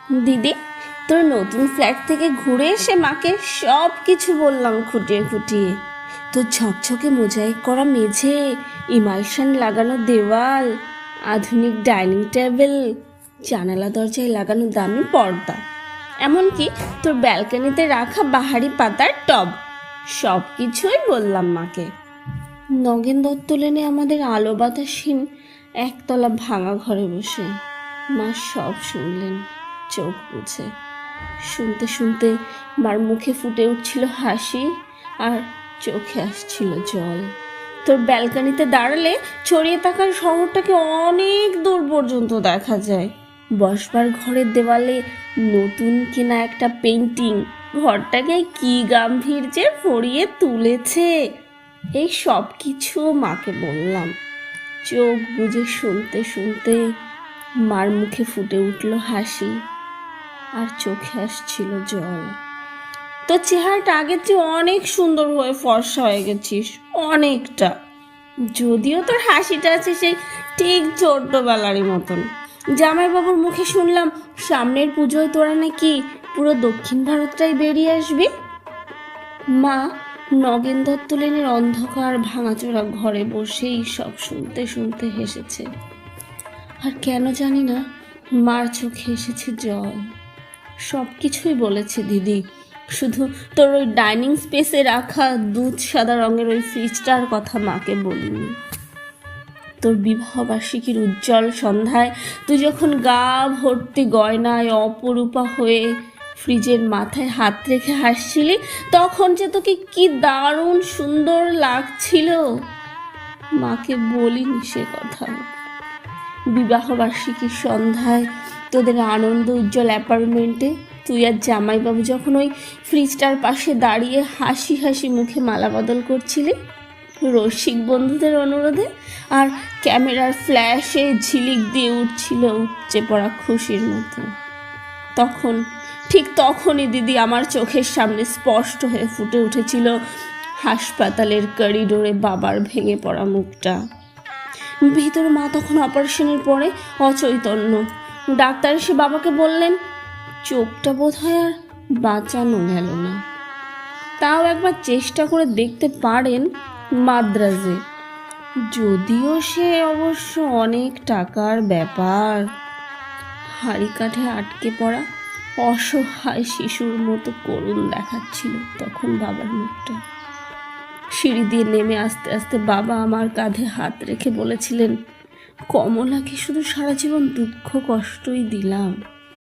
দিদি, তোর নতুন ফ্ল্যাট থেকে ঘুরে এসে মাকে সব কিছু বললাম খুঁটিয়ে খুঁটিয়ে। তোর ঝকঝকে মোজাইক করা মেঝে, ইমালশন লাগানো দেওয়াল, আধুনিক ডাইনিং টেবিল, জানালা দরজায় লাগানো দামি পর্দা, এমনকি তোর ব্যালকনিতে রাখা বাহারি পাতার টব, সব কিছুই বললাম মাকে। নগেন দত্ত লেনে আমাদের আলো বাতাসহীন একতলা ভাঙা ঘরে বসে মা সব শুনলেন চোখ বুঝে। শুনতে শুনতে মার মুখে ফুটে উঠছিল হাসি আর চোখে আসছিল জল। তোর ব্যালকনিতে দাঁড়ালে ছড়িয়ে থাকার শহরটাকে অনেক দূর পর্যন্ত দেখা যায়। বসবার ঘরের দেওয়ালে নতুন কেনা একটা পেন্টিং ঘরটাকে কি গাম্ভীর্যে ভরিয়ে তুলেছে। এই সব কিছু মাকে বললাম। চোখ বুজে শুনতে শুনতে মার মুখে ফুটে উঠল হাসি আর চোখে আসছিল জল। তোর চেহারাটা আগের চেয়ে অনেক সুন্দর হয়ে ফর্সা হয়ে গেছিস, অনেকটা। যদিও তোর হাসিটা আছে সেই ঠিক ছোট্টবেলারই মতন। জামাইবাবুর মুখে শুনলাম সামনের পুজোয় তোরা নাকি পুরো দক্ষিণ ভারতটাই বেরিয়ে আসবি। মা নগেন দত্ত লেনের অন্ধকার ভাঙাচোরা ঘরে বসেই সব শুনতে শুনতে হেসেছে। আর কেন জানি না মার চোখে এসেছে জল। সব কিছুই বলেছে দিদি, শুধু তোর ওই ডাইনিং স্পেসে রাখা দুধ সাদা রঙের ওই ফ্রিজটার কথা মাকে বলিনি। তোর বিবাহ বার্ষিকীর উজ্জ্বল সন্ধ্যায় তুই যখন গা ভর্তি গয়নায় অপরূপা হয়ে ফ্রিজের মাথায় হাত রেখে হাসছিলি, তখন যে তোকে কি দারুণ সুন্দর লাগছিল, মাকে বলিনি সে কথা। বিবাহ বার্ষিকীর সন্ধ্যায় তোদের আনন্দ উজ্জ্বল অ্যাপার্টমেন্টে তুই আর জামাইবাবু যখন ওই ফ্রিজটার পাশে দাঁড়িয়ে হাসি হাসি মুখে মালা বদল করছিলি রসিক বন্ধুদের অনুরোধে, আর ক্যামেরার ফ্ল্যাশে ঝিলিক দিয়ে উঠছিল উপচে পড়া খুশির মতো, তখন ঠিক তখনই দিদি আমার চোখের সামনে স্পষ্ট হয়ে ফুটে উঠেছিল হাসপাতালের করিডোরে বাবার ভেঙে পড়া মুখটা। ভিতরে মা তখন অপারেশনের পরে অচৈতন্য। ডাক্তার এসে বাবাকে বললেন চোখটা বোধহয় আর বাঁচানো গেল না, তাও একবার চেষ্টা করে দেখতে পারেন মাদ্রাজে। যদিও সে অবশ্য অনেক টাকার ব্যাপার। হাড়ি কাঠে আটকে পড়া অসহায় শিশুর মতো করুণ দেখাচ্ছিল তখন বাবার মুখটা। সিঁড়ি দিয়ে নেমে আস্তে আস্তে বাবা আমার কাঁধে হাত রেখে বলেছিলেন, কমলাকে শুধু সারা জীবন দুঃখ কষ্টই দিলাম।